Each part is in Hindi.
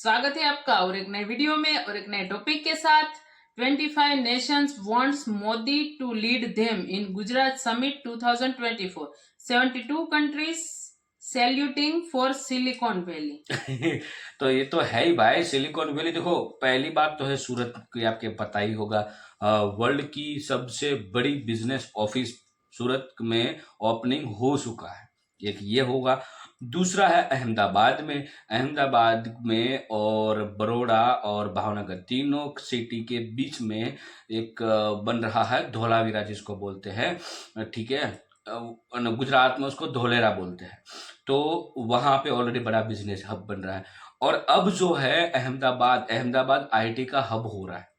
स्वागत है आपका और एक नए वीडियो में और एक नए टॉपिक के साथ। 25 nations wants Modi to lead them in Gujarat summit 2024। 72 countries saluting for Silicon Valley. तो ये तो है ही भाई। सिलिकॉन वैली देखो, पहली बात तो है सूरत की, आपके पता ही होगा वर्ल्ड की सबसे बड़ी बिजनेस ऑफिस सूरत में ओपनिंग हो चुका है। एक ये होगा। दूसरा है अहमदाबाद में और बड़ौदा और भावनगर, तीनों सिटी के बीच में एक बन रहा है धोलावीरा, जिसको बोलते हैं। ठीक है, गुजरात में उसको धोलेरा बोलते हैं। तो वहां पे ऑलरेडी बड़ा बिजनेस हब बन रहा है। और अब जो है अहमदाबाद आईटी का हब हो रहा है।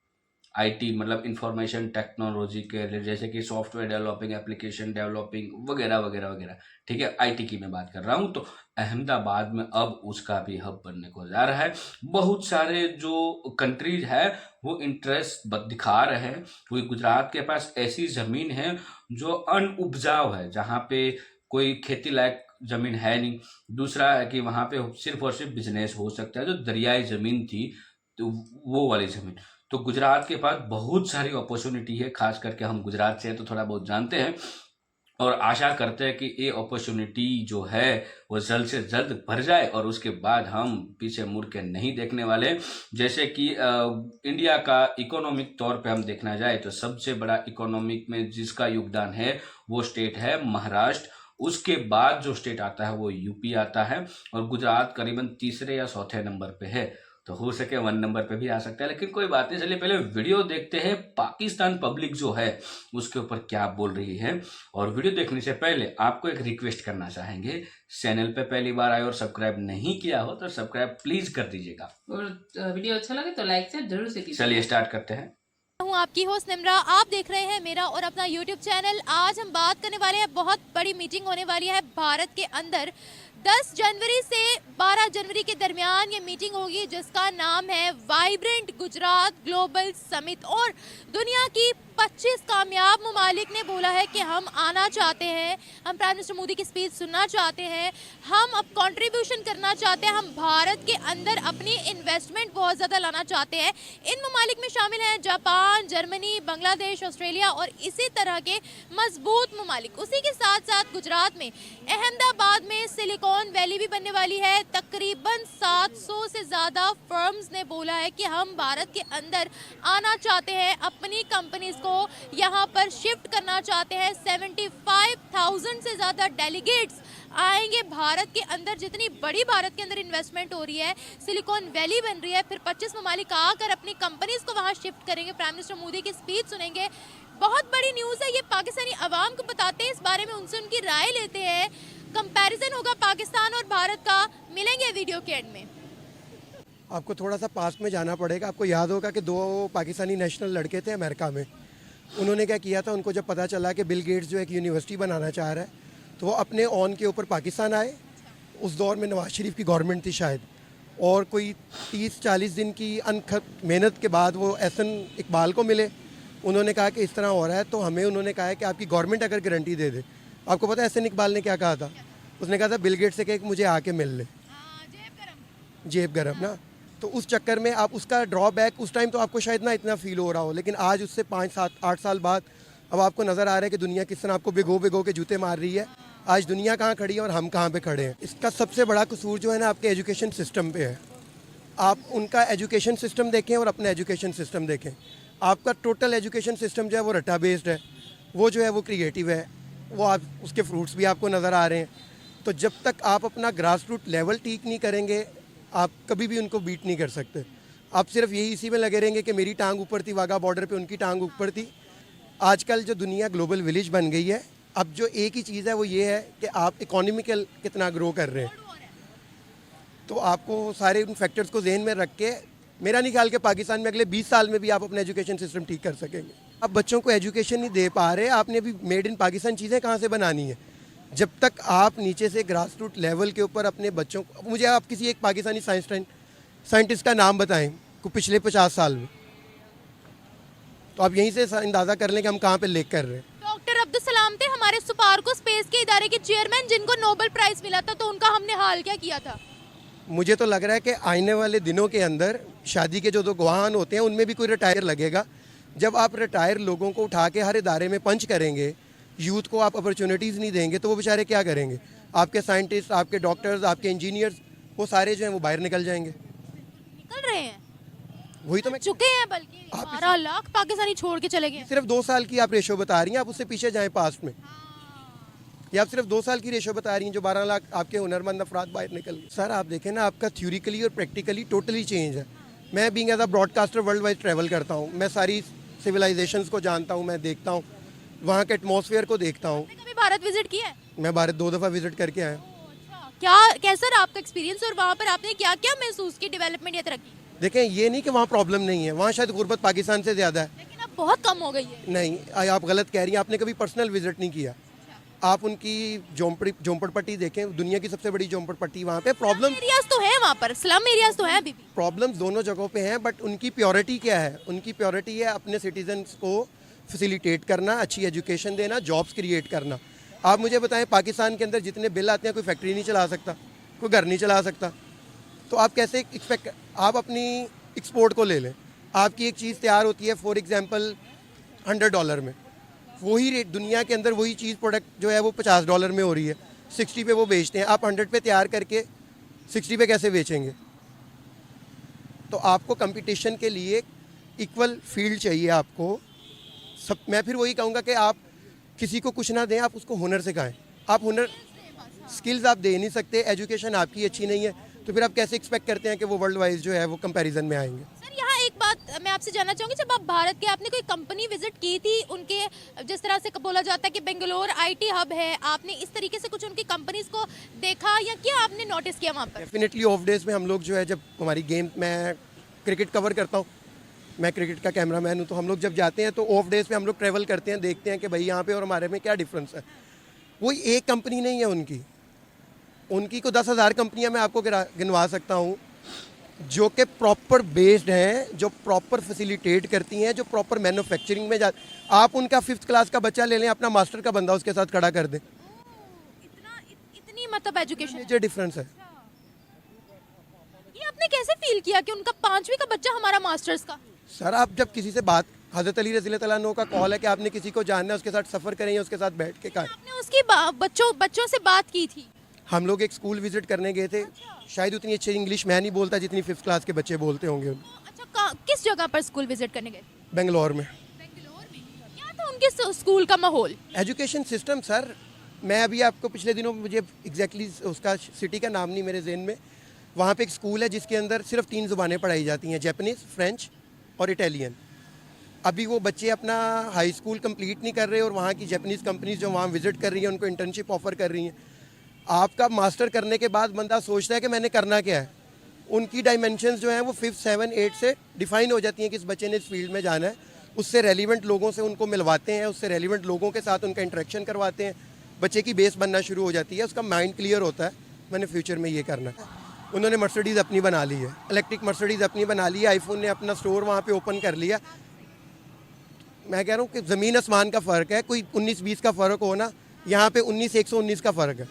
आईटी मतलब इंफॉर्मेशन टेक्नोलॉजी के लिए, जैसे कि सॉफ्टवेयर डेवलपिंग, एप्लीकेशन डेवलपिंग वगैरह वगैरह वगैरह। ठीक है, आईटी की मैं बात कर रहा हूँ। तो अहमदाबाद में अब उसका भी हब बनने को जा रहा है। बहुत सारे जो कंट्रीज है वो इंटरेस्ट दिखा रहे हैं, क्योंकि गुजरात के पास ऐसी जमीन है जो अनउपजाऊ है, जहाँ पे कोई खेती लायक जमीन है नहीं। दूसरा है कि वहां पे सिर्फ और सिर्फ बिजनेस हो सकता है, जो दरियाई जमीन थी तो वो वाली जमीन। तो गुजरात के पास बहुत सारी अपॉर्चुनिटी है, खास करके हम गुजरात से हैं तो थोड़ा बहुत जानते हैं। और आशा करते हैं कि ये अपॉर्चुनिटी जो है वो जल्द से जल्द भर जाए और उसके बाद हम पीछे मुड़ के नहीं देखने वाले। जैसे कि इंडिया का इकोनॉमिक तौर पे हम देखना जाए तो सबसे बड़ा इकोनॉमिक में जिसका योगदान है वो स्टेट है महाराष्ट्र। उसके बाद जो स्टेट आता है वो यूपी आता है, और गुजरात करीबन तीसरे या चौथे नंबर पे है। तो हो सके 1 नंबर पे भी आ सकता है, लेकिन कोई बात नहीं। चलिए पहले वीडियो देखते हैं पाकिस्तान पब्लिक जो है उसके ऊपर क्या बोल रही है। और वीडियो देखने से पहले आपको एक रिक्वेस्ट करना चाहेंगे, चैनल पे पहली बार आए और सब्सक्राइब नहीं किया हो तो सब्सक्राइब प्लीज कर दीजिएगा, और वीडियो अच्छा लगे तो लाइक से जरूर से कीजिए। चलिए स्टार्ट करते हैं। हूँ आपकी होस्ट निम्रा, आप देख रहे हैं मेरा और अपना यूट्यूब चैनल। आज हम बात करने वाले हैं, बहुत बड़ी मीटिंग होने वाली है भारत के अंदर। 10 जनवरी से 12 जनवरी के दरमियान ये मीटिंग होगी, जिसका नाम है वाइब्रेंट गुजरात ग्लोबल समिट। और दुनिया की 25 कामयाब ममालिक ने बोला है कि हम आना चाहते हैं, हम प्राइम मिनिस्टर मोदी की स्पीच सुनना चाहते हैं, हम अब कंट्रीब्यूशन करना चाहते हैं, हम भारत के अंदर अपनी इन्वेस्टमेंट बहुत ज़्यादा लाना चाहते हैं। इन ममालिक में शामिल हैं जापान, जर्मनी, बांग्लादेश, ऑस्ट्रेलिया और इसी तरह के मजबूत ममालिक। उसी के साथ साथ गुजरात में अहमदाबाद में सिलिकॉन वैली भी बनने वाली है। तकरीबन 700 से ज़्यादा फर्म्स ने बोला है कि हम भारत के अंदर आना चाहते हैं, अपनी कंपनीज को यहाँ पर शिफ्ट करना चाहते हैं। 75,000 से ज़्यादा डेलीगेट्स आएंगे भारत के अंदर। जितनी बड़ी भारत के अंदर इन्वेस्टमेंट हो रही है, सिलिकॉन वैली बन रही है, फिर 25 ममालिक आकर अपनी कंपनीज को वहाँ शिफ्ट करेंगे, प्राइम मिनिस्टर मोदी की स्पीच सुनेंगे। बहुत बड़ी न्यूज़ है ये, पाकिस्तानी अवाम को बताते हैं इस बारे में, उनसे उनकी राय लेते हैं। कंपैरिजन होगा पाकिस्तान और भारत का, मिलेंगे वीडियो के एंड में। आपको थोड़ा सा पास में जाना पड़ेगा। आपको याद होगा कि 2 पाकिस्तानी नेशनल लड़के थे अमेरिका में। उन्होंने क्या किया था, उनको जब पता चला कि बिल गेट्स जो एक यूनिवर्सिटी बनाना चाह रहा है, तो वो अपने ऑन के ऊपर पाकिस्तान आए। उस दौर में नवाज शरीफ की गवर्नमेंट थी शायद, और कोई 30-40 दिन की अनथक मेहनत के बाद वो एहसन इकबाल को मिले। उन्होंने कहा कि इस तरह हो रहा है, तो हमें उन्होंने कहा है कि आपकी गवर्नमेंट अगर गारंटी दे दे। आपको पता है एहसन इकबाल ने क्या कहा था? उसने कहा था बिल गेट्स से कि मुझे आके मिल ले। जेब गरम ना। तो उस चक्कर में आप उसका ड्रॉबैक उस टाइम तो आपको शायद ना इतना फील हो रहा हो, लेकिन आज उससे 5-7-8 साल बाद अब आपको नज़र आ रहा है कि दुनिया किस तरह आपको भिगो के जूते मार रही है। आज दुनिया कहाँ खड़ी है और हम कहाँ पे खड़े हैं। इसका सबसे बड़ा कसूर जो है ना आपके एजुकेशन सिस्टम पे है। आप उनका एजुकेशन सिस्टम देखें और अपना एजुकेशन सिस्टम देखें। आपका टोटल एजुकेशन सिस्टम जो है वो रट्टा बेस्ड है, वो जो है वो क्रिएटिव है, वो आप उसके फ्रूट्स भी आपको नज़र आ रहे हैं। तो जब तक आप अपना ग्रास रूट लेवल ठीक नहीं करेंगे, आप कभी भी उनको बीट नहीं कर सकते। आप सिर्फ यही इसी में लगे रहेंगे कि मेरी टांग ऊपर थी वाघा बॉर्डर पे, उनकी टांग ऊपर थी। आजकल जो दुनिया ग्लोबल विलेज बन गई है, अब जो एक ही चीज़ है वो ये है कि आप इकोनॉमिकल कितना ग्रो कर रहे हैं। तो आपको सारे उन फैक्टर्स को जहन में रख के मेरा नहीं ख्याल कि पाकिस्तान में अगले 20 साल में भी आप अपना एजुकेशन सिस्टम ठीक कर सकेंगे। अब बच्चों को एजुकेशन नहीं दे पा रहे, आपने अभी मेड इन पाकिस्तान चीज़ें कहाँ से बनानी है? जब तक आप नीचे से ग्रास रूट लेवल के ऊपर अपने बच्चों को, मुझे आप किसी एक पाकिस्तानी साइंटिस्ट का नाम बताएं को पिछले 50 साल में, तो आप यहीं से अंदाज़ा कर लें कि हम कहाँ पे लेक कर रहे हैं। डॉक्टर अब्दुल सलाम थे हमारे सुपार्को स्पेस के इदारे के चेयरमैन, जिनको नोबेल प्राइज मिला था, तो उनका हमने हाल क्या किया था? मुझे तो लग रहा है कि आने वाले दिनों के अंदर शादी के जो दो गवाहान होते हैं उनमें भी कोई रिटायर लगेगा। जब आप रिटायर लोगों को उठा के हर इदारे में पंच करेंगे, यूथ को आप अपॉर्चुनिटीज़ नहीं देंगे, तो वो बेचारे क्या करेंगे? आपके साइंटिस्ट, आपके डॉक्टर्स, आपके इंजीनियर्स, वो सारे जो हैं वो बाहर निकल जाएंगे। निकल रहे हैं, वही तो मैं चुके हैं, बल्कि 12 लाख पाकिस्तानी छोड़ के चले गए। सिर्फ 2 साल की आप रेशो बता रही हैं, आप उससे पीछे जाएं पास्ट में। ये आप सिर्फ 2 साल की रेशो बता रही हैं जो 12 लाख आपके हुनरमंद अफराद बाहर निकल गए। सर आप देखें ना, आपका थ्योरिकली और प्रैक्टिकली टोटली चेंज है। मैं being as a broadcaster world wide travel करता हूँ, मैं सारी सिविलाइजेशंस को जानता हूँ, मैं देखता हूँ, वहाँ के एटमॉस्फेयर को देखता हूँ। आपने कभी भारत विजिट किया है? मैं भारत 2 दफ़ा विजिट करके आया। क्या कैसा रहा आपका एक्सपीरियंस और वहाँ पर आपने क्या क्या महसूस की, डेवलपमेंट या तरक्की? देखें, ये नहीं कि वहाँ प्रॉब्लम नहीं है, वहाँ शायद गुर्बत पाकिस्तान से ज़्यादा है। लेकिन अब बहुत कम हो गई है। नहीं, आप गलत कह रही हैं, आपने कभी पर्सनल विजिट नहीं किया। आप उनकी झोंपड़पट्टी देखें, दुनिया की सबसे बड़ी झोंपड़पट्टी वहाँ पे। प्रॉब्लम एरियाज तो है वहाँ पर, स्लम एरियाज तो है अभी भी। प्रॉब्लम्स दोनों जगहों पे हैं, बट उनकी प्योरिटी क्या है? उनकी प्योरिटी है अपने सिटीजन्स को फैसिलिटेट करना, अच्छी एजुकेशन देना, जॉब्स क्रिएट करना। आप मुझे बताएं, पाकिस्तान के अंदर जितने बिल आते हैं, कोई फैक्ट्री नहीं चला सकता, कोई घर नहीं चला सकता, तो आप कैसे एक्सपेक्ट? आप अपनी एक्सपोर्ट को ले लें, आपकी एक चीज़ तैयार होती है फॉर एग्जांपल $100 में, वही रेट दुनिया के अंदर वही चीज़ प्रोडक्ट जो है वो $50 में हो रही है, 60 पे वो बेचते हैं। आप 100 पे तैयार करके 60 पे कैसे बेचेंगे? तो आपको कंपटीशन के लिए इक्वल फील्ड चाहिए आपको। सब मैं फिर वही कहूँगा कि आप किसी को कुछ ना दें, आप उसको हुनर सिखाएं। आप हुनर स्किल्स आप दे नहीं सकते, एजुकेशन आपकी अच्छी नहीं है, तो फिर आप कैसे एक्सपेक्ट करते हैं कि वो वर्ल्ड वाइज जो है वो कंपैरिजन में आएंगे? सर यहाँ एक बात मैं आपसे जानना चाहूँगी, जब आप भारत के, आपने कोई कंपनी विजिट की थी उनके, जिस तरह से बोला जाता है कि बेंगलोर आईटी हब है, आपने इस तरीके से कुछ उनकी कंपनीज को देखा या क्या आपने नोटिस किया वहाँ पर? डेफिनेटली ऑफ डेज में हम लोग जो है, जब हमारी गेम, मैं क्रिकेट कवर करता हूँ, मैं क्रिकेट का कैमरामैन हूँ, तो हम लोग जब जाते हैं तो ऑफ डेज पे हम लोग ट्रैवल करते हैं, देखते हैं कि भाई यहाँ पे और हमारे में क्या डिफरेंस है। वही एक कंपनी नहीं है उनकी को 10,000 कंपनियां मैं आपको गिनवा सकता हूँ जो कि प्रॉपर बेस्ड हैं, जो प्रॉपर फैसिलिटेट करती हैं, जो प्रॉपर मैन्युफैक्चरिंग में आप उनका 5th क्लास का बच्चा ले लें, अपना मास्टर का बंदा उसके साथ खड़ा कर दें, इतनी मतलब एजुकेशन मेजर डिफरेंस है। ये आपने कैसे फील किया कि उनका 5वीं का बच्चा हमारा मास्टर्स का? सर आप जब किसी से बात, हज़रत अली रज़ी अल्लाह अन्हु का कॉल है कि आपने किसी को जानना है, उसके साथ सफ़र करें या उसके साथ बैठ के कहा। आपने उसकी बच्चों से बात की थी? हम लोग एक स्कूल विजिट करने गए थे, शायद उतनी अच्छी इंग्लिश मैं नहीं बोलता जितनी 5th क्लास के बच्चे बोलते होंगे। अच्छा, किस जगह पर स्कूल विजिट करने गए? बेंगलोर में। क्या था उनके स्कूल का माहौल? एजुकेशन सिस्टम सर, मैं अभी आपको पिछले दिनों मुझे एग्जैक्टली उसका सिटी का नाम नहीं मेरे जहन में, वहाँ पे एक स्कूल है जिसके अंदर सिर्फ 3 ज़ुबानें पढ़ाई जाती हैं, जापानीज़, फ्रेंच और इटालियन। अभी वो बच्चे अपना हाई स्कूल कंप्लीट नहीं कर रहे और वहाँ की जापानीज़ कंपनीज जो वहाँ विजिट कर रही हैं उनको इंटर्नशिप ऑफर कर रही हैं। आपका मास्टर करने के बाद बंदा सोचता है कि मैंने करना क्या है, उनकी डायमेंशंस जो हैं वो 5th, 7th, 8th से डिफाइन हो जाती हैं कि इस बच्चे ने इस फील्ड में जाना है। उससे रेलिवेंट लोगों से उनको मिलवाते हैं, उससे रेलिवेंट लोगों के साथ उनका इंटरेक्शन करवाते हैं, बच्चे की बेस बनना शुरू हो जाती है, उसका माइंड क्लियर होता है मैंने फ्यूचर में ये करना है। उन्होंने मर्सिडीज़ अपनी बना ली है, इलेक्ट्रिक मर्सिडीज़ अपनी बना ली है, आईफोन ने अपना स्टोर वहाँ पे ओपन कर लिया। मैं कह रहा हूँ कि ज़मीन आसमान का फ़र्क है, कोई 19-20 का फ़र्क हो ना, यहाँ पे 19-119 का फ़र्क है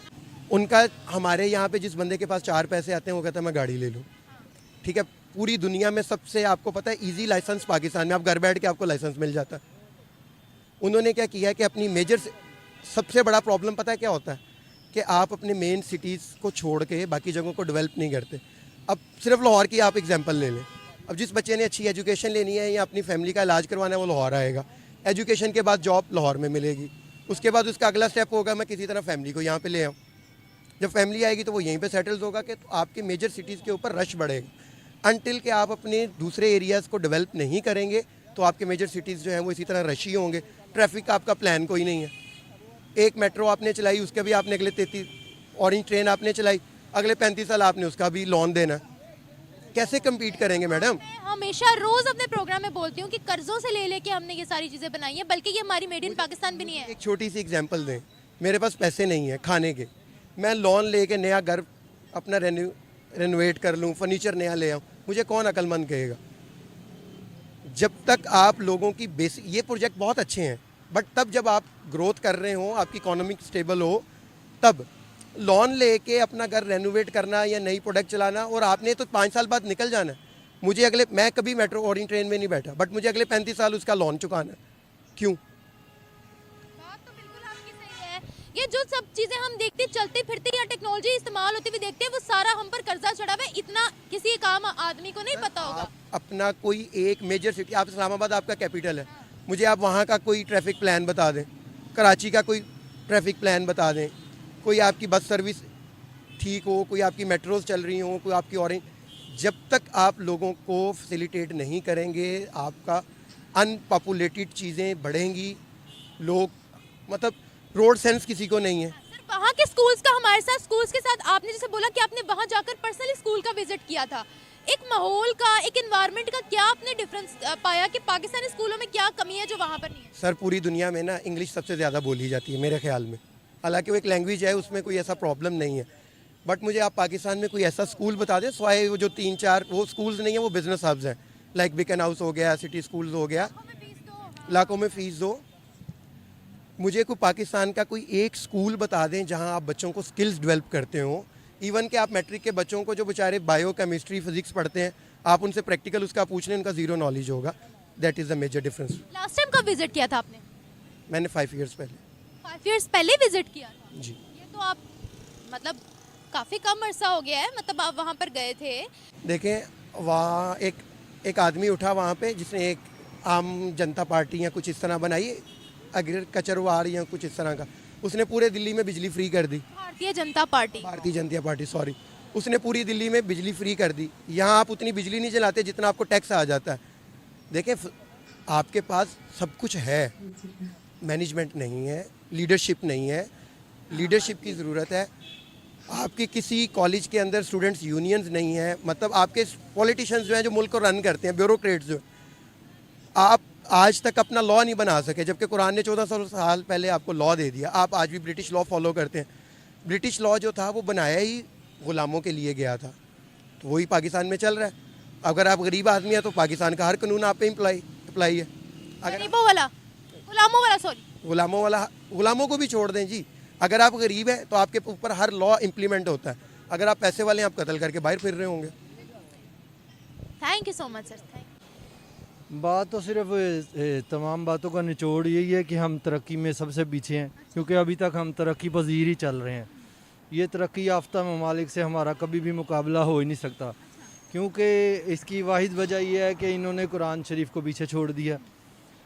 उनका। हमारे यहाँ पे जिस बंदे के पास 4 पैसे आते हैं वो कहता है मैं गाड़ी ले लूँ, ठीक है। पूरी दुनिया में सबसे आपको पता है ईजी लाइसेंस पाकिस्तान में, आप घर बैठ के आपको लाइसेंस मिल जाता है। उन्होंने क्या किया है कि अपनी मेजर, सबसे बड़ा प्रॉब्लम पता है क्या होता है कि आप अपने मेन सिटीज़ को छोड़ के बाकी जगहों को डेवलप नहीं करते। अब सिर्फ लाहौर की आप एग्जांपल ले लें, अब जिस बच्चे ने अच्छी एजुकेशन लेनी है या अपनी फैमिली का इलाज करवाना है वो लाहौर आएगा, एजुकेशन के बाद जॉब लाहौर में मिलेगी, उसके बाद उसका अगला स्टेप होगा मैं किसी तरह फैमिली को यहाँ पे ले आऊँ। जब फैमिली आएगी तो वो यहीं पे सेटल्स होगा कि तो आपके मेजर सिटीज़ के ऊपर रश बढ़ेगा। अनटिल के आप अपने दूसरे एरियाज़ को डेवलप नहीं करेंगे तो आपके मेजर सिटीज़ जो हैं वो इसी तरह रशी होंगे। ट्रैफिक का आपका प्लान कोई नहीं है, एक मेट्रो आपने चलाई उसके भी आपने अगले 33, ऑरेंज ट्रेन आपने चलाई अगले 35 साल आपने उसका भी लोन देना, कैसे कम्पीट करेंगे मैडम? मैं हमेशा रोज अपने प्रोग्राम में बोलती हूँ कि कर्जों से ले लेके हमने ये सारी चीजें बनाई है, बल्कि ये हमारी मेड इन पाकिस्तान भी नहीं है। एक छोटी सी एग्जांपल दें, मेरे पास पैसे नहीं है खाने के, मैं लोन लेके नया घर अपना रेनोवेट कर लूँ, फर्नीचर नया ले आऊँ, मुझे कौन अक्लमंद कहेगा? जब तक आप लोगों की बेसिक, ये प्रोजेक्ट बहुत अच्छे हैं बट तब जब आप ग्रोथ कर रहे हो, आपकी इकोनॉमिक स्टेबल हो, तब लोन लेके अपना घर रेनोवेट करना या नई प्रोडक्ट चलाना, और आपने तो 5 साल बाद निकल जाना है। मुझे मैं कभी मेट्रो ऑरेंज ट्रेन में नहीं बैठा, बट मुझे अगले 35 साल उसका लोन चुकाना है। क्यों? बात तो बिल्कुल आपकी सही है। ये जो सब चीजें हम देखते चलते फिरते या टेक्नोलॉजी इस्तेमाल होती हुई देखते हैं, वो सारा हम पर कर्जा चढ़ा हुआ है, इतना किसी एक आम आदमी को नहीं पता होगा। आप अपना कोई एक मेजर सिटी, आप इस्लामाबाद आपका कैपिटल है, मुझे आप वहाँ का कोई ट्रैफिक प्लान बता दें, कराची का कोई ट्रैफिक प्लान बता दें, कोई आपकी बस सर्विस ठीक हो, कोई आपकी मेट्रोज चल रही हो, कोई आपकी ऑरेंज। जब तक आप लोगों को फैसिलिटेट नहीं करेंगे, आपका अनपॉपुलेटेड चीज़ें बढ़ेंगी, लोग मतलब रोड सेंस किसी को नहीं है। सर, वहाँ के स्कूल्स का हमारे साथ, स्कूल्स के साथ आपने जैसे बोला कि आपने वहाँ जाकर पर्सनली स्कूल का विजिट किया था, एक माहौल का, एक एनवायरनमेंट का क्या आपने डिफरेंस पाया कि पाकिस्तानी स्कूलों में क्या कमी है जो वहाँ पर नहीं है? सर, पूरी दुनिया में ना इंग्लिश सबसे ज़्यादा बोली जाती है मेरे ख्याल में, हालांकि वो एक लैंग्वेज है, उसमें कोई ऐसा प्रॉब्लम नहीं है। बट मुझे आप पाकिस्तान में कोई ऐसा स्कूल बता दें, स्वाय वो जो 3-4 वो स्कूल्स नहीं है, वो बिजनेस हब्स हैं, लाइक बिकन हाउस हो गया, सिटी स्कूल्स हो गया, लाखों में फीस दो। मुझे कोई पाकिस्तान का कोई एक स्कूल बता दें जहां आप बच्चों को स्किल्स डेवलप करते हो। इवन कि आप मैट्रिक के बच्चों को जो बेचारे बायो केमिस्ट्री फिजिक्स पढ़ते हैं, आप उनसे प्रैक्टिकल उसका पूछ लें, उनका जीरो नॉलेज होगा। That is the major difference. Last time कब विजिट किया था आपने? मैंने 5 ईयर्स पहले। 5 इयर्स पहले विजिट किया था? जी। ये तो आप मतलब काफ़ी कम अरसा हो गया है, मतलब आप वहाँ पर गए थे। देखें, वहाँ एक आदमी उठा वहाँ पे, जिसने एक आम जनता पार्टी या कुछ इस तरह बनाई, एग्रीकल्चर वार या कुछ इस तरह का, उसने पूरे दिल्ली में बिजली फ्री कर दी। Bharatiya Janata party. Bharatiya Janata party, sorry, उसने पूरी दिल्ली में बिजली फ्री कर दी। यहाँ आप उतनी बिजली नहीं चलाते जितना आपको टैक्स आ जाता है। देखें, आपके पास सब कुछ है, मैनेजमेंट नहीं है, लीडरशिप नहीं है। लीडरशिप की ज़रूरत है। आपके किसी कॉलेज के अंदर स्टूडेंट्स यूनियंस नहीं है, मतलब आपके पॉलिटिशियंस जो हैं, जो मुल्क को रन करते हैं, ब्यूरोक्रेट्स जो, आप आज तक अपना लॉ नहीं बना सके, जबकि कुरान ने 1400 साल पहले आपको लॉ दे दिया। आप आज भी ब्रिटिश लॉ फॉलो करते हैं। ब्रिटिश लॉ जो था वो बनाया ही गुलामों के लिए गया था, तो वही पाकिस्तान में चल रहा है। अगर आप गरीब आदमी हैं तो पाकिस्तान का हर कानून आप पे अप्लाई है। अगर गरीबों वाला, गुलामों वाला, सॉरी, गुलामों को भी छोड़ दें जी। अगर आप गरीब हैं तो आपके ऊपर हर लॉ इम्प्लीमेंट होता है। अगर आप पैसे वाले हैं, आप कत्ल करके बाहर फिर रहे होंगे। Thank you so much sir. Thank बात तो सिर्फ तमाम बातों का निचोड़ यही है कि हम तरक्की में सबसे पीछे हैं, क्योंकि अभी तक हम तरक्की पजीर ही चल रहे हैं। ये तरक्की याफ्ता ममालिक से हमारा कभी भी मुकाबला हो ही नहीं सकता, क्योंकि इसकी वाहिद वजह यह है कि इन्होंने कुरान शरीफ को पीछे छोड़ दिया।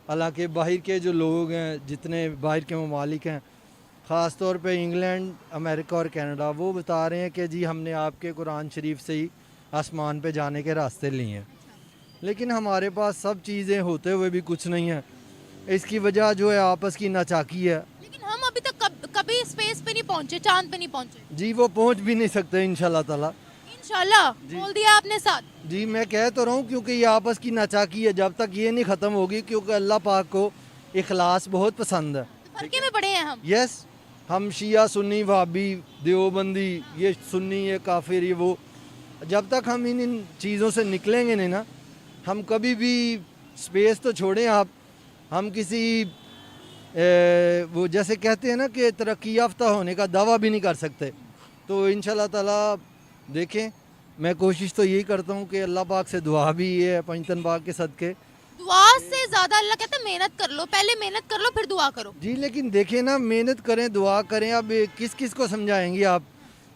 हालांकि बाहर के जो लोग हैं, जितने बाहर के ममालिक हैं, ख़ास तौर पे इंग्लैंड, अमेरिका और कनाडा, वो बता रहे हैं कि जी हमने आपके कुरान शरीफ से ही आसमान पे जाने के रास्ते लिए हैं। लेकिन हमारे पास सब चीज़ें होते हुए भी कुछ नहीं है। इसकी वजह जो है आपस की नाचाकी है। लेकिन हम अभी तक कभी स्पेस पे नहीं पहुंचे, चांद पे नहीं पहुंचे। जी, वो पहुंच भी नहीं सकते इंशाल्लाह ताला। इंशाल्लाह बोल दिया आपने साथ। जी, मैं कह तो रहा हूँ, क्योंकि ये आपस की नाचाकी है, जब तक ये नहीं ख़त्म होगी, क्योंकि अल्लाह पाक को इखलास बहुत पसंद है। फरके में पड़े हैं हम। यस, हम शिया, सुन्नी, वहाबी, देवबंदी, ये सुन्नी, ये काफिर, ये वो, जब तक हम इन चीज़ों से निकलेंगे नहीं ना, हम कभी भी स्पेस तो छोड़ें आप, हम किसी वो जैसे कहते हैं ना कि तरक्की याफ्ता होने का दावा भी नहीं कर सकते। तो इंशाल्लाह ताला देखें, मैं कोशिश तो यही करता हूँ कि अल्लाह पाक से दुआ भी ये है, पंजतन पाक के सदके। दुआ से ज़्यादा अल्लाह कहता है मेहनत कर लो, पहले मेहनत कर लो फिर दुआ करो। जी, लेकिन देखें ना, मेहनत करें, दुआ करें, अब किस किस को समझाएंगे आप?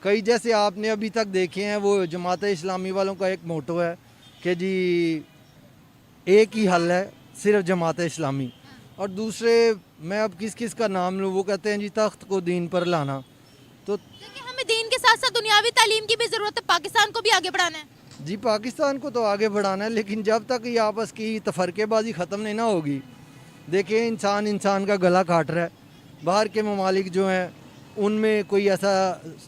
कई जैसे आपने अभी तक देखे हैं, वो जमात इस्लामी वालों का एक मोटो है कि जी एक ही हल है, सिर्फ जमात इस्लामी। और दूसरे, मैं अब किस किस का नाम लूँ, वो कहते हैं जी तख्त को दीन पर लाना। तो देखिए, हमें दीन के साथ साथ दुनियावी तालीम की भी ज़रूरत है, पाकिस्तान को भी आगे बढ़ाना है। जी, पाकिस्तान को तो आगे बढ़ाना है, लेकिन जब तक ये आपस की तफरकेबाजी ख़त्म नहीं ना होगी। देखिए, इंसान का गला काट रहा है। बाहर के ममालिक जो हैं उनमें कोई ऐसा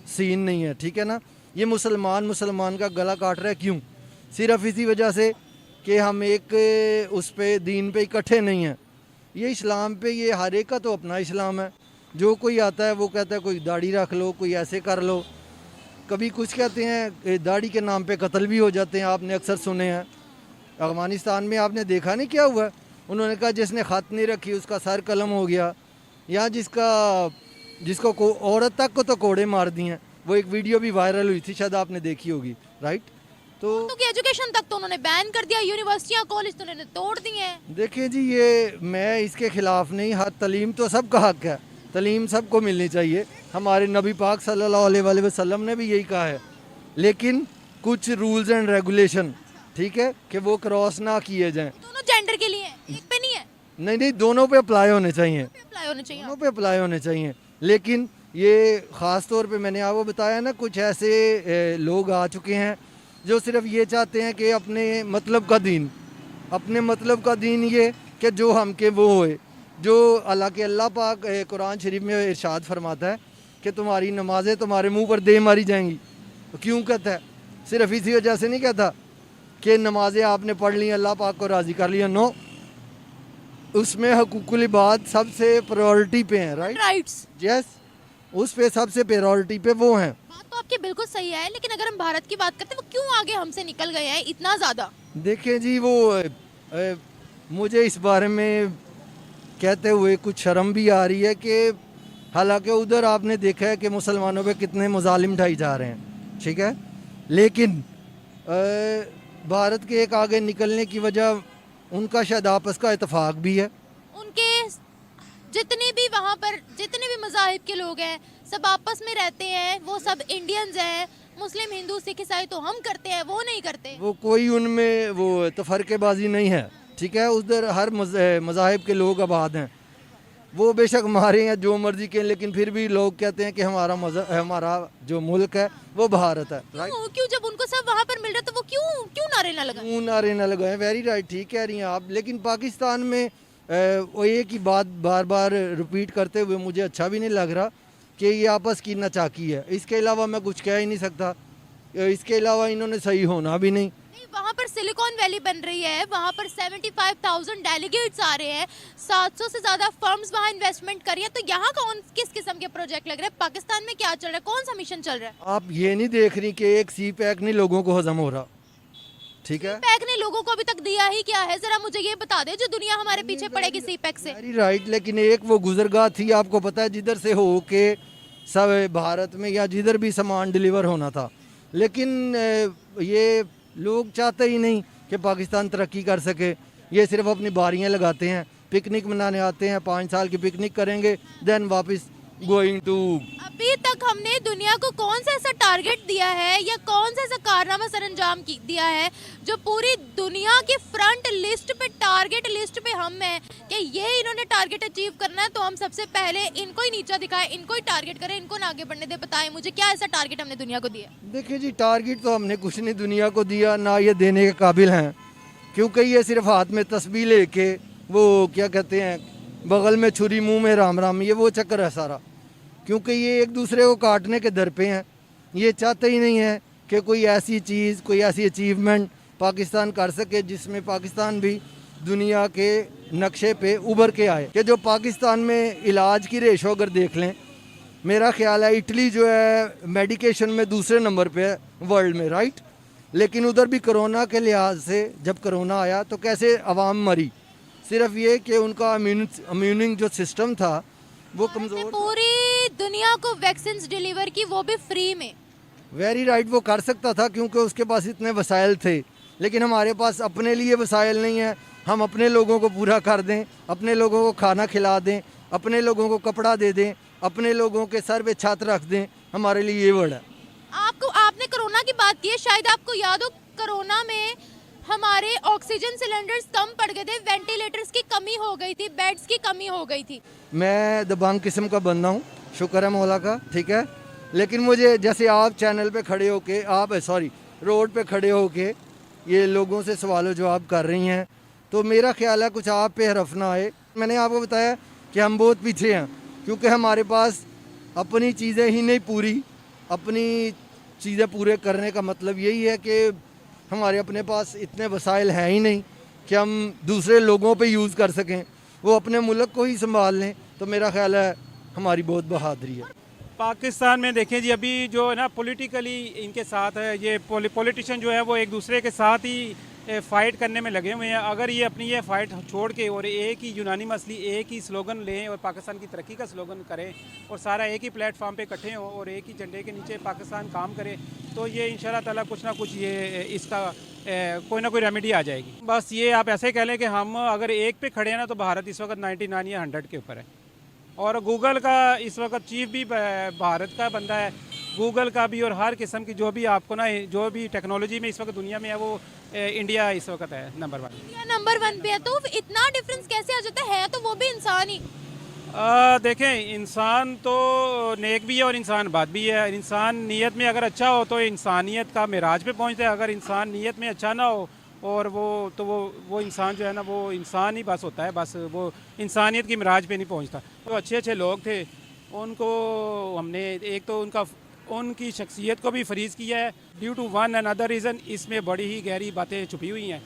सीन नहीं है, ठीक है ना। ये मुसलमान का गला काट रहा है, क्यों? सिर्फ इसी वजह से कि हम एक उस पे दीन पे इकट्ठे नहीं हैं। ये इस्लाम पे, ये हर एक का तो अपना इस्लाम है। जो कोई आता है वो कहता है कोई दाढ़ी रख लो, कोई ऐसे कर लो। कभी कुछ कहते हैं, दाढ़ी के नाम पे कत्ल भी हो जाते हैं, आपने अक्सर सुने हैं। अफगानिस्तान में आपने देखा नहीं क्या हुआ? उन्होंने कहा जिसने ख़त नहीं रखी उसका सर कलम हो गया, या जिसका जिसको औरत तक को तो कोड़े मार दिए हैं। वो एक वीडियो भी वायरल हुई थी, शायद आपने देखी होगी, राइट। तो एजुकेशन तक तो उन्होंने बैन कर दिया, यूनिवर्सिटियां कॉलेज तो उन्होंने तोड़ दिए हैं। देखिए जी, ये मैं इसके खिलाफ नहीं, हर तलीम तो सबका हक है, तलीम सबको मिलनी चाहिए। हमारे नबी पाक सल्लल्लाहु अलैहि वसल्लम ने भी यही कहा है, लेकिन कुछ रूल्स एंड रेगुलेशन, ठीक है, कि वो क्रॉस ना किए जाएं। दोनों जेंडर के लिए है, एक पे नहीं है, नहीं नहीं, दोनों पे अप्लाई होने चाहिए, अप्लाई होने चाहिए। दोनों पे अप्लाई होने चाहिए। लेकिन ये ख़ास तौर पे मैंने आपको बताया ना, कुछ ऐसे लोग आ चुके हैं जो सिर्फ ये चाहते हैं कि अपने मतलब का दीन, अपने मतलब का दीन ये कि जो हम के वो होए, जो हालांकि अल्लाह पाक कुरान शरीफ में इरशाद फरमाता है कि तुम्हारी नमाजें तुम्हारे मुंह पर दे मारी जाएंगी। तो क्यों कहता है? सिर्फ इसी वजह से नहीं कहता कि नमाजें आपने पढ़ ली, अल्लाह पाक को राज़ी कर लिया। नो, उसमें हकूकुल इबाद सबसे प्रायोरिटी पे हैं, राइट, राइट्स, यस, उस पे सबसे प्रायोरिटी पे वो हैं। बात तो आपकी बिल्कुल सही है, लेकिन अगर हम भारत की बात करते हैं, वो क्यों आगे हमसे निकल गए हैं इतना ज्यादा? देखिए जी, वो मुझे इस बारे में कहते हुए कुछ शर्म भी आ रही है कि हालांकि उधर आपने देखा है कि मुसलमानों पे कितने मुजालिम ढाई जा रहे हैं, ठीक है, लेकिन भारत के एक आगे निकलने की वजह उनका शायद आपस का इतफाक भी है। उनके जितने भी वहाँ पर जितने भी मज़ाहिब के लोग हैं, सब आपस में रहते हैं, वो सब इंडियंस हैं। मुस्लिम, हिंदू, सिख, ईसाई तो हम करते हैं, वो नहीं करते। वो कोई उनमें वो तफरकेबाजी नहीं है, ठीक है, उधर हर मज़ाहिब के लोग आबाद हैं। वो बेशक मारे हैं जो मर्जी के, लेकिन फिर भी लोग कहते हैं कि हमारा जो मुल्क है वो भारत है, राइट। क्यों जब उनको सब वहाँ पर मिल रहा है, तो वो क्यों क्यों नारे ना लगाएं? क्यों नारे ना लगाएं? वेरी राइट, ठीक कह रही हैं आप। लेकिन पाकिस्तान में वो एक ही बात बार बार रिपीट करते हुए मुझे अच्छा भी नहीं लग रहा कि ये आपस की नचाकी है। इसके अलावा मैं कुछ कह ही नहीं सकता। इसके अलावा इन्होंने सही होना भी नहीं। वहाँ पर सिलिकॉन वैली बन रही है, वहाँ पर 75,000 डेलीगेट्स आ रहे हैं, 700 से ज्यादा फर्म्स वहाँ इन्वेस्टमेंट कर रही है। तो यहाँ कौन किस किस्म के प्रोजेक्ट लग रहे हैं? पाकिस्तान में क्या चल रहा है? कौन सा मिशन चल रहा है? आप ये नहीं देख रही कि एक सी पैक नहीं लोगों को हजम हो रहा, ठीक है। पैक ने लोगों को अभी तक दिया ही क्या है? जरा मुझे ये बता दे, जो दुनिया हमारे पीछे पड़ेगी सी पैक से। वेरी राइट, लेकिन एक वो गुजरगाह थी, आपको पता है, जिधर से हो के सब भारत में या जिधर भी सामान डिलीवर होना था। लेकिन ये लोग चाहते ही नहीं कि पाकिस्तान तरक्की कर सके। ये सिर्फ अपनी बारियां लगाते हैं, पिकनिक मनाने आते हैं, 5 साल की पिकनिक करेंगे, देन वापस गोइंग टू। अभी तक हमने दुनिया को कौन सा ऐसा टारगेट दिया है या कौन सा ऐसा कारनामा सरंजाम दिया है जो पूरी दुनिया की फ्रंट लिस्ट पे, टारगेट लिस्ट पे हम हैं कि ये इन्होंने टारगेट अचीव करना है, तो हम सबसे पहले इनको ही नीचा दिखाएं, इनको ही टारगेट करें, इनको ना आगे बढ़ने दे। बताएं मुझे, क्या ऐसा टारगेट हमने दुनिया को दिया? देखिए जी, टारगेट तो हमने कुछ नहीं दुनिया को दिया, ना ये देने के काबिल हैं, क्योंकि ये सिर्फ हाथ में तस्बीह लेके वो क्या कहते हैं, बगल में छुरी मुंह में राम राम, ये वो चक्कर है सारा। क्योंकि ये एक दूसरे को काटने के दर पे हैं। ये चाहते ही नहीं है कि कोई ऐसी चीज़, कोई ऐसी अचीवमेंट पाकिस्तान कर सके जिसमें पाकिस्तान भी दुनिया के नक्शे पे उभर के आए। कि जो पाकिस्तान में इलाज की रेशो अगर देख लें, मेरा ख्याल है इटली जो है मेडिकेशन में दूसरे नंबर पे है वर्ल्ड में, राइट। लेकिन उधर भी कोरोना के लिहाज से जब कोरोना आया तो कैसे आवाम मरी, सिर्फ ये कि उनका इम्यूनिंग जो सिस्टम था वो कमज़ोर। पूरी दुनिया को वैक्सीन डिलीवर की, वो भी फ्री में। वेरी राइट, वो कर सकता था क्योंकि उसके पास इतने वसाइल थे, लेकिन हमारे पास अपने लिए वसाइल नहीं है। हम अपने लोगों को पूरा कर दें, अपने लोगों को खाना खिला दें, अपने लोगों को कपड़ा दे दें, अपने लोगों के सर पे छत रख दें, हमारे लिए ये वर्ड है। आपने कोरोना की बात की है, शायद आपको याद हो कोरोना में हमारे ऑक्सीजन सिलेंडर्स कम पड़ गए थे, वेंटिलेटर्स की कमी हो गई थी, बेड्स की कमी हो गई थी। मैं दबंग किस्म का बंदा हूँ, शुक्र है मौला का, ठीक है। लेकिन मुझे जैसे आप चैनल पे खड़े होके, आप रोड पे खड़े होके ये लोगों से सवाल जवाब कर रही हैं, तो मेरा ख्याल है कुछ आप पे हरफ ना आए। मैंने आपको बताया कि हम बहुत पीछे हैं, क्योंकि हमारे पास अपनी चीज़ें ही नहीं पूरी, अपनी चीज़ें पूरे करने का मतलब यही है कि हमारे अपने पास इतने वसाइल हैं ही नहीं कि हम दूसरे लोगों पे यूज़ कर सकें, वो अपने मुल्क को ही संभाल लें। तो मेरा ख्याल है हमारी बहुत बहादुरी है। पाकिस्तान में देखें जी, अभी जो है ना पॉलिटिकली इनके साथ है, ये पॉलिटिशियन जो है वो एक दूसरे के साथ ही फ़ाइट करने में लगे हुए हैं। अगर ये अपनी ये फ़ाइट छोड़ के और एक ही यूनानी मसली एक ही स्लोगन लें और पाकिस्तान की तरक्की का स्लोगन करें और सारा एक ही प्लेटफॉर्म पे इकट्ठे हों और एक ही झंडे के नीचे पाकिस्तान काम करे, तो ये इंशाल्लाह ताला कुछ ना कुछ ये इसका कोई ना कोई रेमेडी आ जाएगी। बस ये आप ऐसे कह लें कि हम अगर एक पे खड़े हैं ना, तो भारत इस वक्त 99 या 100 के ऊपर है। और गूगल का इस वक्त चीफ भी भारत का बंदा है, गूगल का भी, और हर किस्म की जो भी आपको ना जो भी टेक्नोलॉजी में इस वक्त दुनिया में है, वो इंडिया इस वक्त है नंबर 1। इंडिया नंबर 1 पे है, तो इतना डिफरेंस कैसे आ जाता है? तो वो भी इंसान ही। देखें, इंसान तो नेक भी है और इंसान बद भी है। इंसान नीयत में अगर अच्छा हो तो इंसानियत का मिराज पे पहुंचता है। अगर इंसान नीयत में अच्छा ना हो और वो इंसान जो है ना, वो इंसान ही बस होता है, बस वो इंसानियत की मिराज पे नहीं पहुंचता। तो अच्छे अच्छे लोग थे, उनको हमने एक तो उनकी शख्सियत को भी फ्रीज किया है due to one and other reason. इसमें बड़ी ही गहरी बातें छुपी हुई हैं।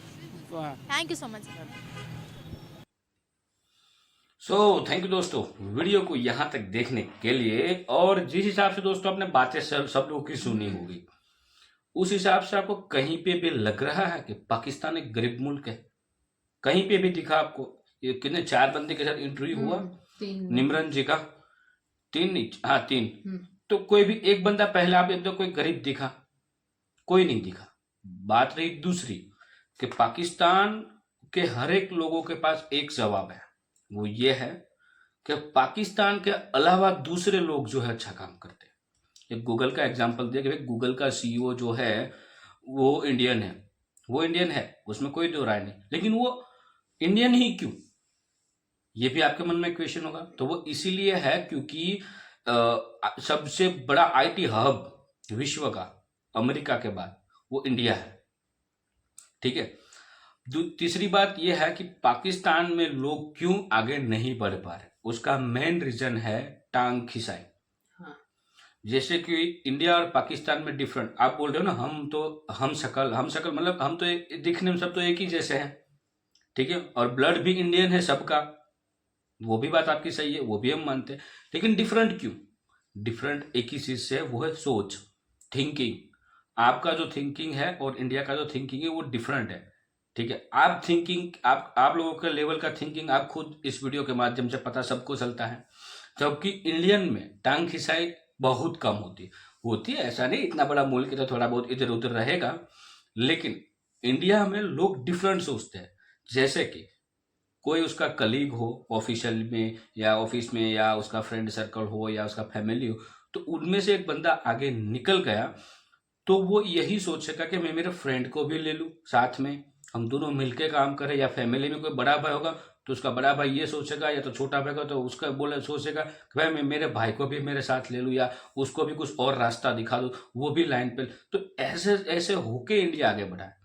Thank you so much. So thank you दोस्तों वीडियो को यहाँ तक देखने के लिए। और जिस हिसाब से दोस्तों आपने बातें सब लोगों की सुनी होगी, उस हिसाब से आपको कहीं पे भी लग रहा है कि पाकिस्तान एक गरीब मुल्क है? कहीं पे भी दिखा आपको? ये कितने 4 बंदे के साथ इंटरव्यू हुआ 3 निमरन जी का? 3 नहीं, हाँ 3। तो कोई भी एक बंदा पहले आप एक दो कोई गरीब दिखा? कोई नहीं दिखा। बात रही दूसरी कि पाकिस्तान के हर एक लोगों के पास एक जवाब है, वो ये है कि पाकिस्तान के अलावा दूसरे लोग जो है अच्छा काम करते हैं। एक गूगल का एग्जांपल दिया कि भाई गूगल का सीईओ जो है वो इंडियन है, वो इंडियन है, उसमें कोई दो राय नहीं, लेकिन वो इंडियन ही क्यों? ये भी आपके मन में क्वेश्चन होगा। तो वो इसीलिए है क्योंकि सबसे बड़ा आईटी हब विश्व का अमेरिका के बाद वो इंडिया है, ठीक है। तीसरी बात यह है कि पाकिस्तान में लोग क्यों आगे नहीं बढ़ पा रहे, उसका मेन रीजन है टांग खिंचाई। हाँ। जैसे कि इंडिया और पाकिस्तान में डिफरेंट, आप बोल रहे हो ना, हम शक्ल मतलब हम तो दिखने में सब तो एक ही जैसे हैं, ठीक है, और ब्लड भी इंडियन है सबका, वो भी बात आपकी सही है, वो भी हम मानते हैं। लेकिन डिफरेंट क्यों? डिफरेंट एक ही चीज से है, वो है सोच, थिंकिंग। आपका जो थिंकिंग है और इंडिया का जो थिंकिंग है वो डिफरेंट है, ठीक है। आप लोगों के लेवल का थिंकिंग आप खुद इस वीडियो के माध्यम से पता सबको चलता है। जबकि इंडियन में टांग खिंचाई बहुत कम होती है। ऐसा नहीं, इतना बड़ा मुल्क है तो थोड़ा बहुत इधर उधर रहेगा, लेकिन इंडिया में लोग डिफरेंट सोचते हैं। जैसे कि कोई उसका कलीग हो ऑफिशियल में या ऑफिस में, या उसका फ्रेंड सर्कल हो या उसका फैमिली हो, तो उनमें से एक बंदा आगे निकल गया तो वो यही सोचेगा कि मैं मेरे फ्रेंड को भी ले लूं साथ में, हम दोनों मिलके काम करें। या फैमिली में कोई बड़ा भाई होगा तो उसका बड़ा भाई ये सोचेगा, या तो छोटा भाई होगा तो उसका सोचेगा कि भाई मैं मेरे भाई को भी मेरे साथ ले लूं, या उसको भी कुछ और रास्ता दिखा दूं, वो भी लाइन पे। तो ऐसे ऐसे होके इंडिया आगे बढ़ा है।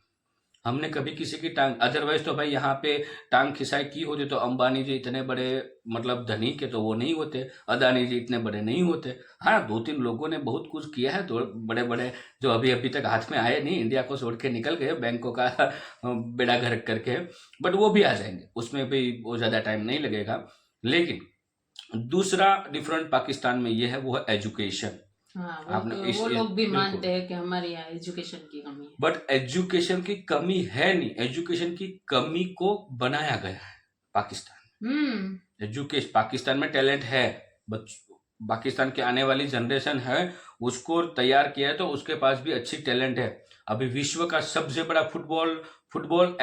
हमने कभी किसी की टांग, अदरवाइज तो भाई यहाँ पे टांग खिंचाई की होती तो अंबानी जी इतने बड़े मतलब धनी के तो वो नहीं होते, अदानी जी इतने बड़े नहीं होते। हाँ, 2-3 लोगों ने बहुत कुछ किया है, तो बड़े बड़े जो अभी तक हाथ में आए नहीं, इंडिया को छोड़ के निकल गए, बैंकों का बेड़ा गर्क करके, बट वो भी आ जाएंगे, उसमें भी वो ज्यादा टाइम नहीं लगेगा। लेकिन दूसरा डिफरेंट पाकिस्तान में ये है, वो है एजुकेशन। हाँ, वो लोग भी मानते हैं कि हमारे यहाँ एजुकेशन की कमी है, बट एजुकेशन की कमी है नहीं, एजुकेशन की कमी को बनाया गया है पाकिस्तान। एजुकेशन, पाकिस्तान में टैलेंट है, पाकिस्तान के आने वाली जनरेशन है उसको तैयार किया है, तो उसके पास भी अच्छी टैलेंट है। अभी विश्व का सबसे बड़ा फुटबॉल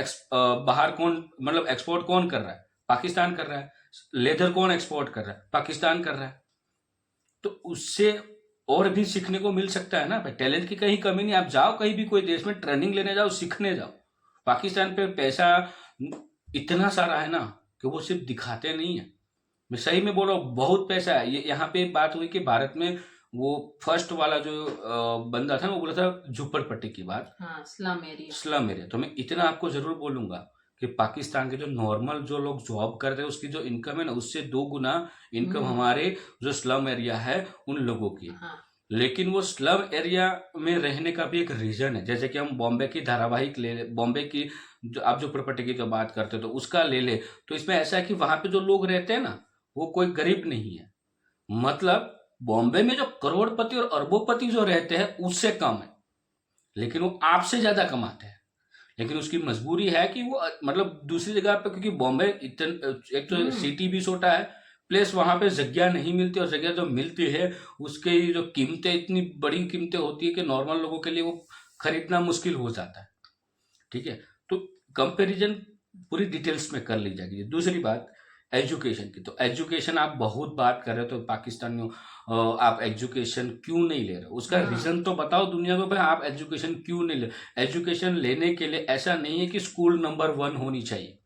बाहर कौन, मतलब एक्सपोर्ट कौन कर रहा है? पाकिस्तान कर रहा है। लेदर कौन एक्सपोर्ट कर रहा है? पाकिस्तान कर रहा है। तो उससे और भी सीखने को मिल सकता है ना भाई, टैलेंट की कहीं कमी नहीं। आप जाओ कहीं भी कोई देश में ट्रेनिंग लेने जाओ, सीखने जाओ। पाकिस्तान पे पैसा इतना सारा है ना कि वो सिर्फ दिखाते नहीं है, मैं सही में बोल रहा हूँ, बहुत पैसा है। ये यहाँ पे बात हुई कि भारत में वो फर्स्ट वाला जो बंदा था वो बोला था झुप्पड़पट्टी की बात, हाँ, स्लम एरिया। तो मैं इतना आपको जरूर बोलूंगा कि पाकिस्तान के जो नॉर्मल जो लोग जॉब करते हैं उसकी जो इनकम है ना, उससे 2 गुना इनकम हमारे जो स्लम एरिया है उन लोगों की। हाँ। लेकिन वो स्लम एरिया में रहने का भी एक रीजन है। जैसे कि हम बॉम्बे की धारावाहिक ले ले, बॉम्बे की जो आप जो प्रॉपर्टी की जो बात करते हो तो उसका ले ले, तो इसमें ऐसा है कि वहां पे जो लोग रहते हैं ना वो कोई गरीब नहीं है। मतलब बॉम्बे में जो करोड़पति और अरबोपति जो रहते हैं उससे कम है, लेकिन वो आपसे ज्यादा कमाते हैं। लेकिन उसकी मजबूरी है कि वो मतलब दूसरी जगह पे, क्योंकि बॉम्बे एक तो सिटी भी छोटा है, प्लस वहां पे जगह नहीं मिलती, और जगह जो मिलती है उसके जो कीमतें इतनी बड़ी कीमतें होती है कि नॉर्मल लोगों के लिए वो खरीदना मुश्किल हो जाता है। ठीक है, तो कंपैरिजन पूरी डिटेल्स में कर ली जाएगी। दूसरी बात एजुकेशन की, तो एजुकेशन आप बहुत बात कर रहे हो, तो पाकिस्तानियों आप एजुकेशन क्यों नहीं ले रहे हो, उसका रीजन तो बताओ दुनिया को भाई, आप एजुकेशन क्यों नहीं ले। एजुकेशन लेने के लिए ऐसा नहीं है कि स्कूल नंबर 1 होनी चाहिए,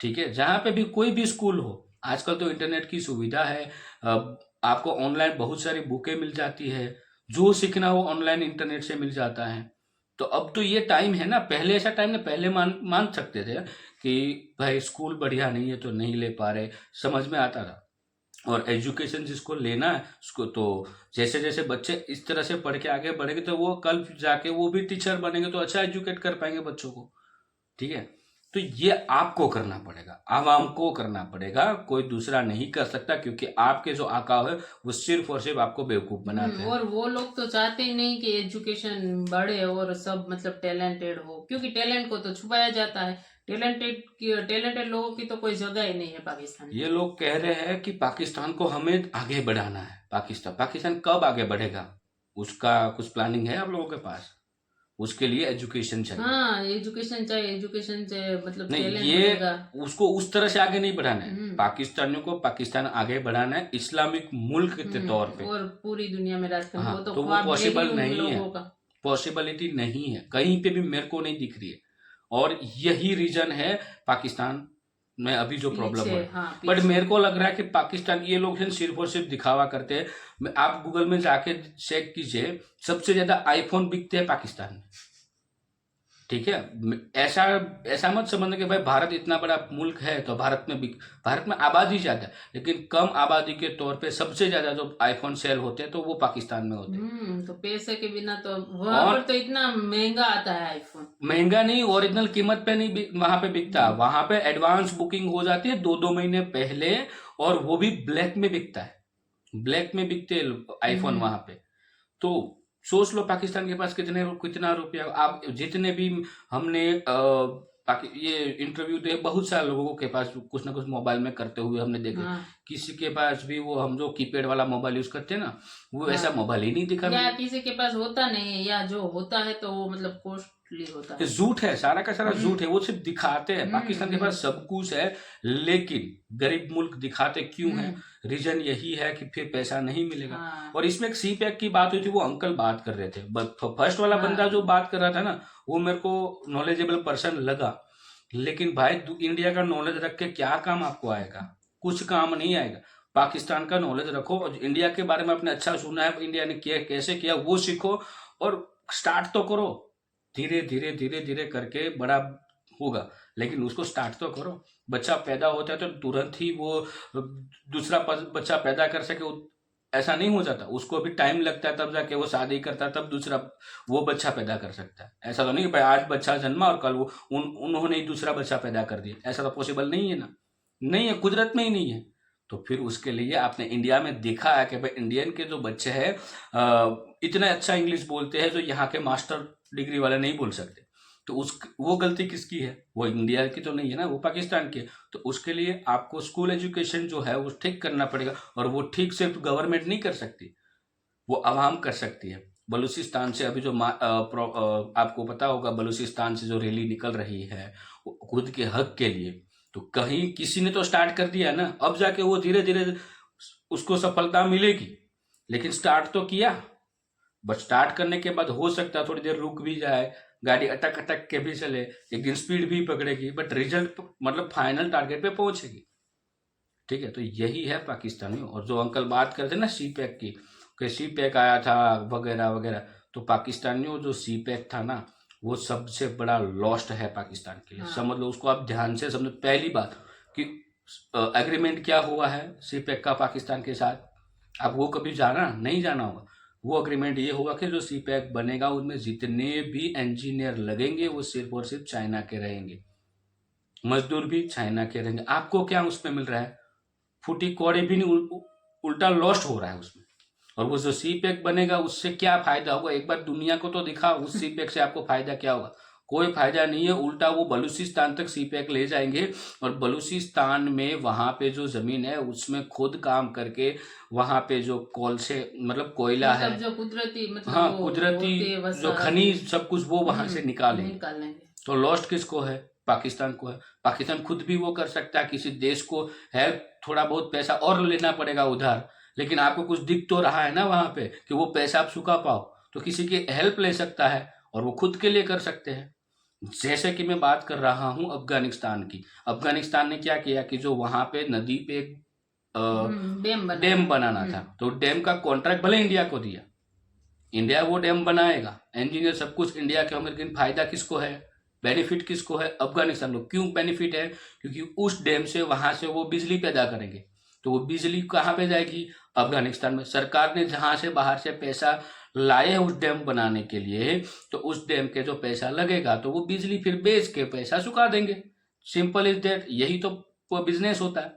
ठीक है, जहां पे भी कोई भी स्कूल हो। आजकल तो इंटरनेट की सुविधा है, आपको ऑनलाइन बहुत सारी बुकें मिल जाती है, जो सीखना हो ऑनलाइन इंटरनेट से मिल जाता है। तो अब तो ये टाइम है ना, पहले ऐसा टाइम ना, पहले मान सकते थे कि भाई स्कूल बढ़िया नहीं है तो नहीं ले पा रहे, समझ में आता था। और एजुकेशन जिसको लेना है उसको, तो जैसे जैसे बच्चे इस तरह से पढ़ के आगे बढ़ेंगे तो वो कल जाके वो भी टीचर बनेंगे, तो अच्छा एजुकेट कर पाएंगे बच्चों को। ठीक है, तो ये आपको करना पड़ेगा, आवाम को करना पड़ेगा, कोई दूसरा नहीं कर सकता, क्योंकि आपके जो आका है वो सिर्फ और सिर्फ आपको बेवकूफ बनाते हैं। और वो लोग तो चाहते ही नहीं कि एजुकेशन बढ़े और सब मतलब टैलेंटेड हो, क्योंकि टैलेंट को तो छुपाया जाता है। टैलेंटेड लोगों की तो कोई जगह ही नहीं है पाकिस्तान में। ये लोग कह रहे हैं कि पाकिस्तान को हमें आगे बढ़ाना है। पाकिस्तान कब आगे बढ़ेगा, उसका कुछ प्लानिंग है आप लोगों के पास? उसके लिए एजुकेशन चाहिए। हाँ, एजुकेशन चाहिए मतलब नहीं, टैलेंट ये बढ़ेगा। उसको उस तरह से आगे नहीं बढ़ाना है, पाकिस्तानियों को पाकिस्तान आगे बढ़ाना है इस्लामिक मुल्क के तौर पे, और पूरी दुनिया में राज करना, हाँ, वो तो तो वो ख्वाब पॉसिबल यही उन नहीं है, लोगों का। पॉसिबिलिटी नहीं है, कहीं पे भी मेरे को नहीं दिख रही है। और यही रीजन है पाकिस्तान में अभी जो प्रॉब्लम पीछे, है। हाँ, बट पीछे। मेरे को लग रहा है कि पाकिस्तान, ये लोग सिर्फ और सिर्फ दिखावा करते हैं। आप गूगल में जाके चेक कीजिए, सबसे ज्यादा आईफोन बिकते हैं पाकिस्तान में। ठीक है, ऐसा मत समझना कि भाई भारत इतना बड़ा मुल्क है तो भारत में आबादी ज्यादा है, लेकिन कम आबादी के तौर पे सबसे ज्यादा जो आईफोन सेल होते हैं तो वो पाकिस्तान में होते हैं। तो पैसे के बिना तो वहां पर तो इतना महंगा आता है आईफोन। महंगा नहीं, ओरिजिनल कीमत पे नहीं वहां पे बिकता, वहां पे एडवांस बुकिंग हो जाती है 2-2 महीने पहले, और वो भी ब्लैक में बिकता है, ब्लैक में बिकते आईफोन वहां पे। तो सोच लो पाकिस्तान के पास कितना रुपया। आप जितने भी हमने ये इंटरव्यू दे, बहुत सारे लोगों के पास कुछ ना कुछ मोबाइल में करते हुए हमने देखे। हाँ। किसी के पास भी वो हम जो कीपैड वाला मोबाइल यूज करते हैं ना, वो ऐसा मोबाइल ही नहीं दिखा। या किसी के पास होता नहीं है, या जो होता है तो वो मतलब कॉस्टली होता है। झूठ है, सारा का सारा झूठ है, वो सिर्फ दिखाते हैं। पाकिस्तान के पास सब कुछ है, लेकिन गरीब मुल्क दिखाते क्यों है? रीजन यही है कि फिर पैसा नहीं मिलेगा। हाँ। और इसमें एक सी पैक की बात हुई थी, वो अंकल बात कर रहे थे, फर्स्ट वाला बंदा जो बात कर रहा था ना, वो मेरे को नॉलेजेबल पर्सन लगा। लेकिन भाई इंडिया का नॉलेज रख के क्या काम आपको आएगा? कुछ काम नहीं आएगा। पाकिस्तान का नॉलेज रखो, और इंडिया के बारे में आपने अच्छा सुना है, इंडिया ने किया कैसे किया वो सीखो, और स्टार्ट तो करो। धीरे धीरे धीरे धीरे करके बड़ा होगा, लेकिन उसको स्टार्ट तो करो। बच्चा पैदा होता है तो तुरंत ही वो दूसरा बच्चा पैदा कर सके, ऐसा नहीं हो जाता। उसको भी टाइम लगता है, तब जाके वो शादी करता है, तब दूसरा वो बच्चा पैदा कर सकता है। ऐसा तो नहीं कि भाई आज बच्चा जन्मा और कल वो उन्होंने ही दूसरा बच्चा पैदा कर दिया, ऐसा तो पॉसिबल नहीं है ना, नहीं है, कुदरत में ही नहीं है। तो फिर उसके लिए आपने इंडिया में देखा है कि भाई इंडियन के जो बच्चे हैं इतना अच्छा इंग्लिश बोलते हैं जो यहाँ के मास्टर डिग्री वाले नहीं बोल सकते। तो वो गलती किसकी है? वो इंडिया की तो नहीं है ना, वो पाकिस्तान की है। तो उसके लिए आपको स्कूल एजुकेशन जो है वो ठीक करना पड़ेगा, और वो ठीक सिर्फ गवर्नमेंट नहीं कर सकती, वो आवाम कर सकती है। बलूचिस्तान से अभी जो आपको पता होगा, बलूचिस्तान से जो रैली निकल रही है खुद के हक के लिए, तो कहीं किसी ने तो स्टार्ट कर दिया ना, अब जाके वो धीरे धीरे उसको सफलता मिलेगी, लेकिन स्टार्ट तो किया। बट स्टार्ट करने के बाद हो सकता है थोड़ी देर रुक भी जाए, गाड़ी अटक अटक के भी चले, एक दिन स्पीड भी पकड़ेगी, बट रिजल्ट मतलब फाइनल टारगेट पे पहुंचेगी। ठीक है, तो यही है पाकिस्तानियों। और जो अंकल बात करते ना सी पैक की, कि सी पैक आया था वगैरह वगैरह, तो पाकिस्तानियों जो सी पैक था ना, वो सबसे बड़ा लॉस्ट है पाकिस्तान के लिए। समझ लो, उसको आप ध्यान से समझो। पहली बात कि एग्रीमेंट क्या हुआ है सी पैक का पाकिस्तान के साथ, आप वो कभी नहीं जाना होगा। वो एग्रीमेंट ये होगा कि जो सी पैक बनेगा उसमें जितने भी इंजीनियर लगेंगे वो सिर्फ और सिर्फ चाइना के रहेंगे, मजदूर भी चाइना के रहेंगे। आपको क्या उसमें मिल रहा है? फूटी कौड़ी भी नहीं, उल्टा लॉस्ट हो रहा है उसमें। और वो जो सी पैक बनेगा उससे क्या फायदा होगा? एक बार दुनिया को तो दिखा उस सी पैक से आपको फायदा क्या होगा। कोई फायदा नहीं है। उल्टा वो बलूचिस्तान तक सी पैक ले जाएंगे और बलूचिस्तान में वहां पे जो जमीन है उसमें खुद काम करके वहां पे जो कोल से मतलब कोयला है, मतलब जो कुदरती मतलब हाँ वो कुदरती होते हैं जो वसारा खनिज सब कुछ वो वहां से निकालेंगे। निकालेंगे। तो लॉस्ट किसको है? पाकिस्तान को है। पाकिस्तान खुद भी वो कर सकता है, किसी देश को है थोड़ा बहुत पैसा और लेना पड़ेगा उधार, लेकिन आपको कुछ दिख तो रहा है ना वहां पे कि वो पैसा आप चुका पाओ, तो किसी की हेल्प ले सकता है और वो खुद के लिए कर सकते हैं। जैसे कि मैं बात कर रहा हूं अफगानिस्तान की। अफगानिस्तान ने क्या किया कि जो वहां पे नदी पे डैम बनाना था, तो डैम का कॉन्ट्रैक्ट भले इंडिया को दिया, इंडिया वो डैम बनाएगा, इंजीनियर सब कुछ इंडिया के होंगे, लेकिन फायदा किसको है? बेनिफिट किसको है? अफगानिस्तान को। क्यों बेनिफिट है? क्योंकि उस डैम से वहां से वो बिजली पैदा करेंगे, तो वो बिजली कहाँ पे जाएगी? अफगानिस्तान में। सरकार ने जहां से बाहर से पैसा लाए हैं उस डैम बनाने के लिए, तो उस डैम के जो पैसा लगेगा तो वो बिजली फिर बेच के पैसा चुका देंगे। Simple is that. यही तो बिजनेस होता है।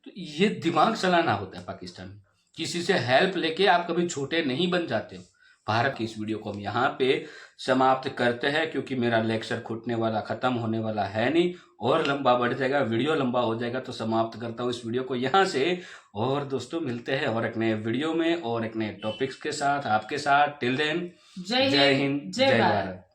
तो ये दिमाग चलाना होता है पाकिस्तान में। किसी से हेल्प लेके आप कभी छोटे नहीं बन जाते हो। भारत की इस वीडियो को हम यहाँ पे समाप्त करते हैं, क्योंकि मेरा लेक्चर खुटने वाला खत्म होने वाला है नहीं, और लंबा बढ़ जाएगा, वीडियो लंबा हो जाएगा, तो समाप्त करता हूँ इस वीडियो को यहाँ से। और दोस्तों मिलते हैं और एक नए वीडियो में और एक नए टॉपिक्स के साथ आपके साथ। टिल देन जय हिंद, जय भारत।